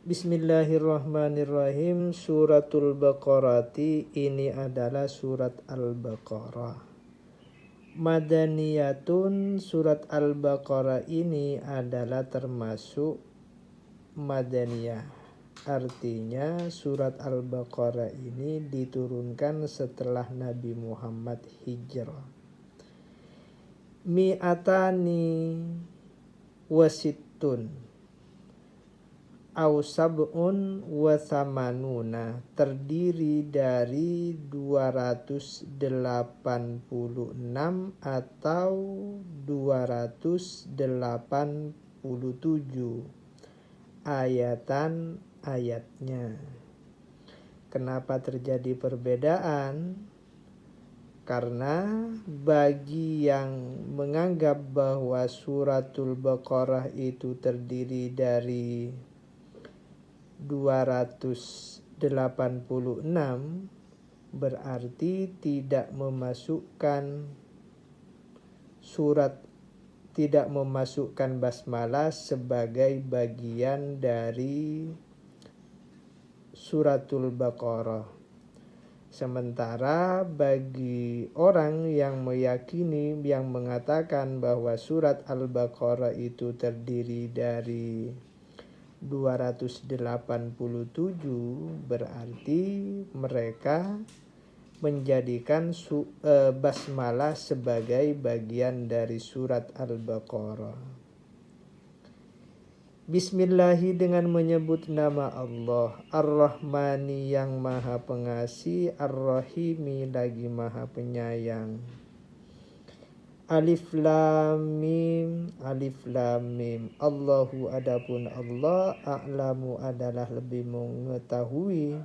Bismillahirrahmanirrahim. Suratul Baqarati ini adalah surat Al-Baqarah. Madaniyatun, surat Al-Baqarah ini adalah termasuk Madaniyah. Artinya surat Al-Baqarah ini diturunkan setelah Nabi Muhammad hijrah. Mi'atani wasittun au sab'un wa thamanuna, terdiri dari 286 atau 287 ayatan ayatnya. Kenapa terjadi perbedaan? Karena bagi yang menganggap bahwa suratul Baqarah itu terdiri dari 286 berarti tidak memasukkan basmalah sebagai bagian dari suratul Baqarah. Sementara bagi orang yang meyakini, yang mengatakan bahwa surat Al-Baqarah itu terdiri dari 287, berarti mereka menjadikan basmalah sebagai bagian dari surat Al-Baqarah. Bismillahi, dengan menyebut nama Allah, Ar-Rahmani yang maha pengasih, Ar-Rahimi lagi maha penyayang. Alif lam mim, alif lam mim. Allahu, adapun Allah, a'lamu adalah lebih mengetahui,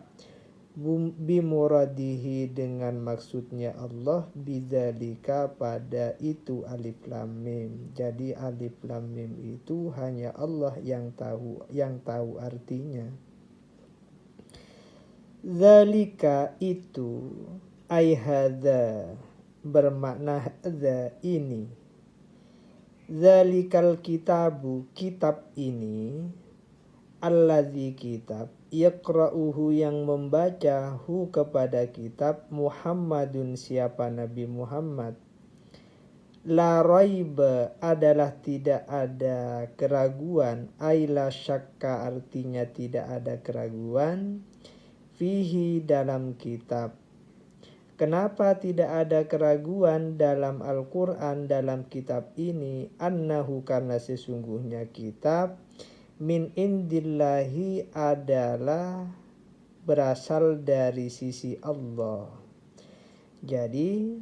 bimuradihi dengan maksudnya Allah, bidzalika pada itu alif lam mim. Jadi alif lam mim itu hanya Allah yang tahu artinya. Zalika itu, ai hadza, bermakna hadza ini. Zalikal kitabu, kitab ini, allazi kitab, yaqra'uhu yang membaca hu kepada kitab, Muhammadun siapa Nabi Muhammad. La raiba adalah tidak ada keraguan, aila syakka artinya tidak ada keraguan, fihi dalam kitab. Kenapa tidak ada keraguan dalam Al-Quran, dalam kitab ini? Annahu, karena sesungguhnya kitab min indillahi adalah berasal dari sisi Allah. Jadi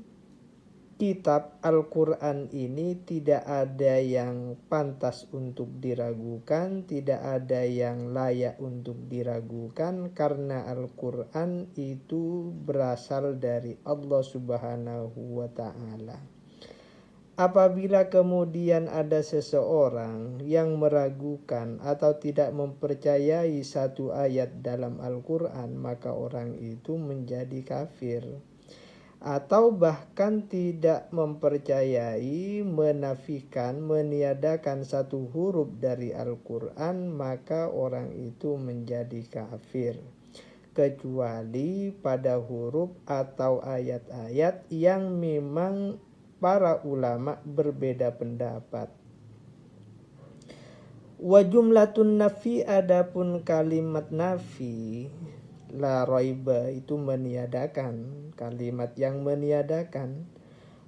kitab Al-Quran ini tidak ada yang pantas untuk diragukan, tidak ada yang layak untuk diragukan, karena Al-Quran itu berasal dari Allah Subhanahu wa ta'ala. Apabila kemudian ada seseorang yang meragukan atau tidak mempercayai satu ayat dalam Al-Quran, maka orang itu menjadi kafir. Atau bahkan tidak mempercayai, menafikan, meniadakan satu huruf dari Al-Quran, maka orang itu menjadi kafir. Kecuali pada huruf atau ayat-ayat yang memang para ulama berbeda pendapat. Wa jumlatun nafi, adapun kalimat nafi, la raiba itu meniadakan, kalimat yang meniadakan.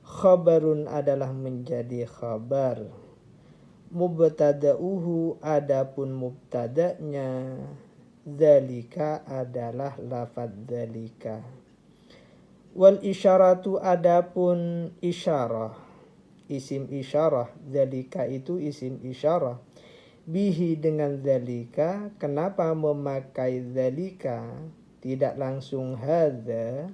Khabarun adalah menjadi khabar. Mubtada'uhu, adapun mubtada'nya, dzalika adalah lafaz dzalika. Wal isyaratu, adapun isyarah, isim isyarah, dzalika itu isim isyarah. Bihi dengan dzalika, kenapa memakai dzalika tidak langsung hadza?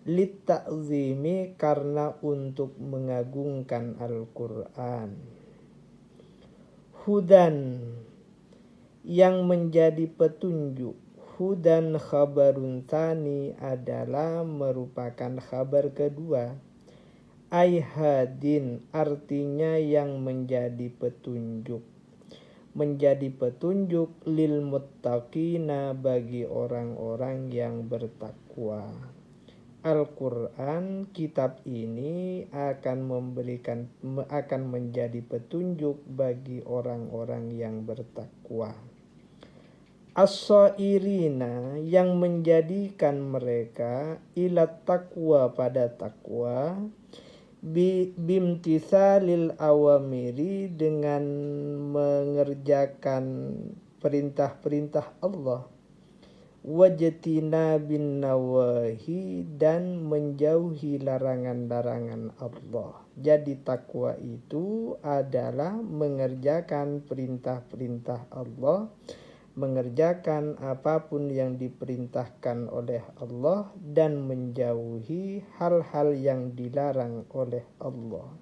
Litta'zimi, karena untuk mengagungkan Al-Quran. Hudan, yang menjadi petunjuk. Hudan khabarun tsani, adalah merupakan khabar kedua. Ai hadin, artinya yang menjadi petunjuk. menjadi petunjuk lil muttaqina bagi orang-orang yang bertakwa. Al-Quran, kitab ini akan menjadi petunjuk bagi orang-orang yang bertakwa. As-sairina, yang menjadikan mereka ilat takwa pada takwa, bimtisalil awamiri, dengan mengerjakan perintah-perintah Allah, wajtina bin nawahi, dan menjauhi larangan-larangan Allah. Jadi takwa itu adalah mengerjakan perintah-perintah Allah, mengerjakan apapun yang diperintahkan oleh Allah, dan menjauhi hal-hal yang dilarang oleh Allah.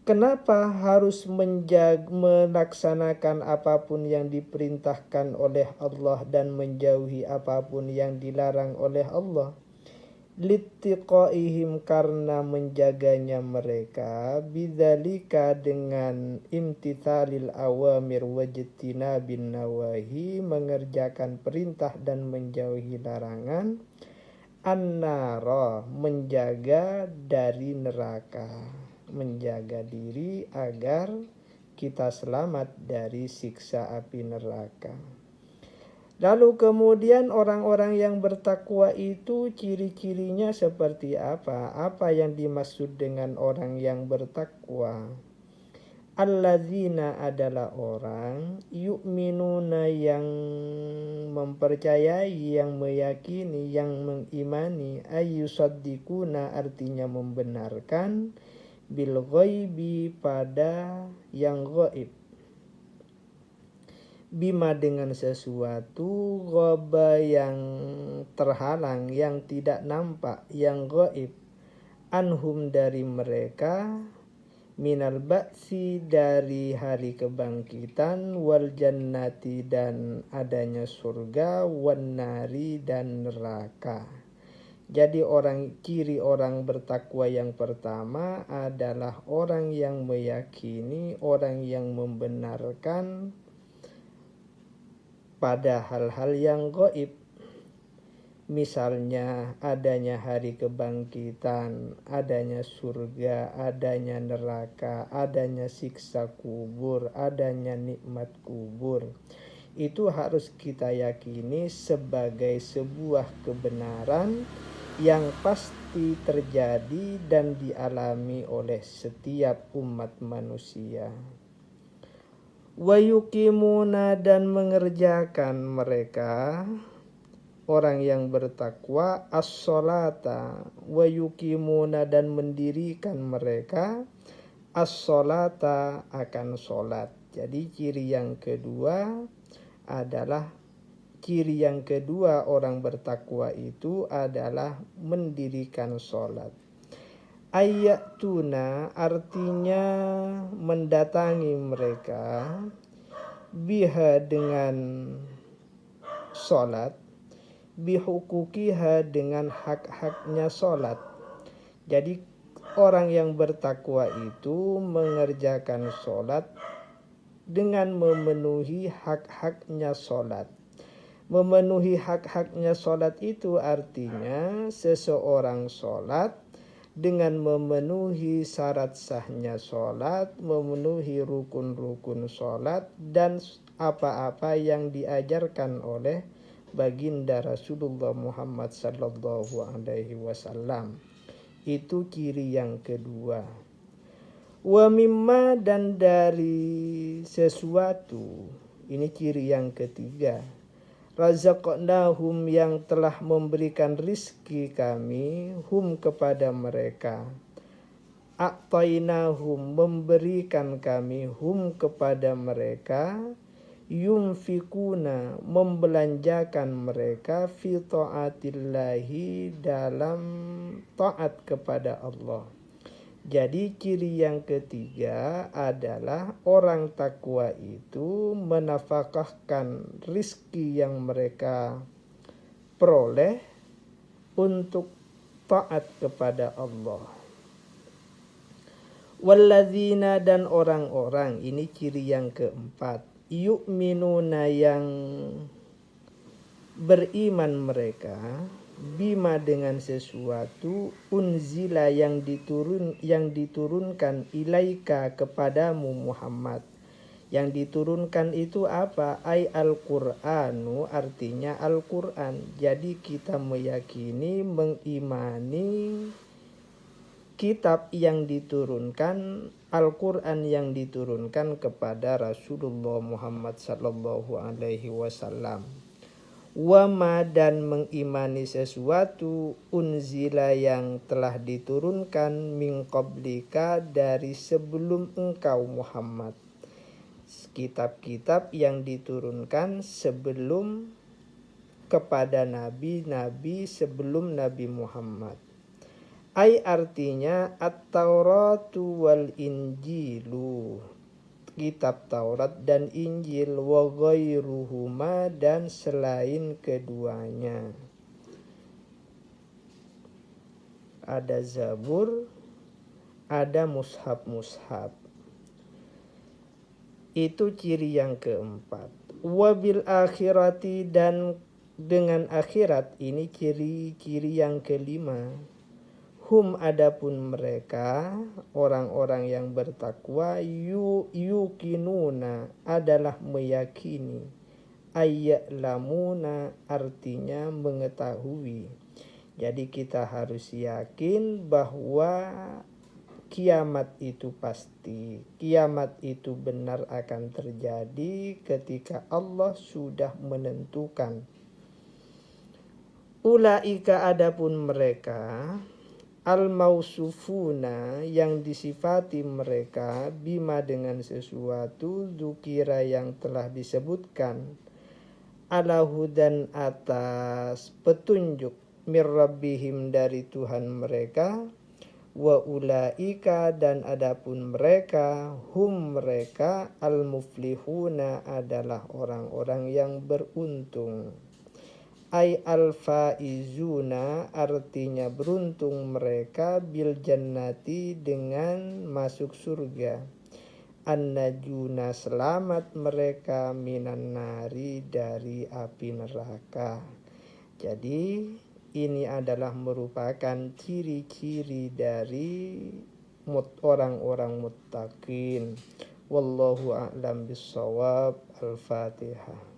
Kenapa harus melaksanakan apapun yang diperintahkan oleh Allah dan menjauhi apapun yang dilarang oleh Allah? Littiqaihim, karena menjaganya mereka, bidzalika, dengan imtithalil awamir wajtina bin nawahi, mengerjakan perintah dan menjauhi larangan, annara, menjaga dari neraka, menjaga diri agar kita selamat dari siksa api neraka. Lalu kemudian orang-orang yang bertakwa itu ciri-cirinya seperti apa? Apa yang dimaksud dengan orang yang bertakwa? Alladzina, adalah orang yu'minuna, yang mempercayai, yang meyakini, yang mengimani, ayyusaddikuna, artinya membenarkan, bil ghaibi, pada yang gaib, bima, dengan sesuatu, ghaba, yang terhalang, yang tidak nampak, yang gaib, anhum, dari mereka, minal ba'si, dari hari kebangkitan, wal jannati, dan adanya surga, wan nari, dan neraka. Jadi ciri orang bertakwa yang pertama adalah orang yang meyakini, orang yang membenarkan pada hal-hal yang gaib. Misalnya adanya hari kebangkitan, adanya surga, adanya neraka, adanya siksa kubur, adanya nikmat kubur. Itu harus kita yakini sebagai sebuah kebenaran yang pasti terjadi dan dialami oleh setiap umat manusia. Wa yuqimuna, dan mengerjakan mereka, orang yang bertakwa, as-sholata, wa yuqimuna, dan mendirikan mereka, as-sholata, akan sholat. Jadi ciri yang kedua orang bertakwa itu adalah mendirikan sholat. Ayatuna, artinya mendatangi mereka, biha, dengan sholat, bihukukiha, dengan hak-haknya sholat. Jadi orang yang bertakwa itu mengerjakan sholat dengan memenuhi hak-haknya sholat. Memenuhi hak-haknya sholat itu artinya seseorang sholat dengan memenuhi syarat sahnya sholat, memenuhi rukun-rukun sholat, dan apa-apa yang diajarkan oleh baginda Rasulullah Muhammad sallallahu alaihi wasallam. Itu ciri yang kedua. Wa mimma, dan dari sesuatu, ini ciri yang ketiga. Razaqnahum, yang telah memberikan rizki kami, hum, kepada mereka. A'tainahum, memberikan kami, hum, kepada mereka. Yunfikuna, membelanjakan mereka, fi ta'atillahi, dalam taat kepada Allah. Jadi ciri yang ketiga adalah orang takwa itu menafkahkan rizki yang mereka peroleh untuk taat kepada Allah. Walladzina dan orang-orang, ini ciri yang keempat, yu'minuna yang beriman mereka, bima dengan sesuatu, unzila yang diturunkan ilaika kepadamu Muhammad. Yang diturunkan itu apa? Ai al-Qur'anu, artinya Al-Qur'an. Jadi kita meyakini, mengimani kitab yang diturunkan, Al-Qur'an yang diturunkan kepada Rasulullah Muhammad sallallahu alaihi wasallam. Wama dan mengimani sesuatu unzila yang telah diturunkan min qablika dari sebelum engkau Muhammad. Kitab-kitab yang diturunkan sebelum kepada nabi-nabi sebelum Nabi Muhammad. Ai artinya at-Tauratu wal Injilu, kitab Taurat dan Injil, wa ghairuhuma dan selain keduanya. Ada Zabur, ada mushaf-mushaf. Itu ciri yang keempat. Wabil akhirati dan dengan akhirat, ini ciri-ciri yang kelima. Hum adapun mereka orang-orang yang bertakwa yuqinuna adalah meyakini, ayya'lamuna artinya mengetahui. Jadi kita harus yakin bahwa kiamat itu pasti, kiamat itu benar akan terjadi ketika Allah sudah menentukan. Ulaika adapun mereka al-mausufuna yang disifati mereka bima dengan sesuatu dzukira yang telah disebutkan, ala hudan atas petunjuk, mir rabbihim dari Tuhan mereka, wa ulaika dan adapun mereka hum mereka al-muflihuna adalah orang-orang yang beruntung. Ai al-faizuna artinya beruntung mereka bil jannati dengan masuk surga. An-najuna selamat mereka minan nari dari api neraka. Jadi ini adalah merupakan ciri-ciri dari orang-orang muttaqin. Wallahu a'lam bissawab. Al-Fatihah.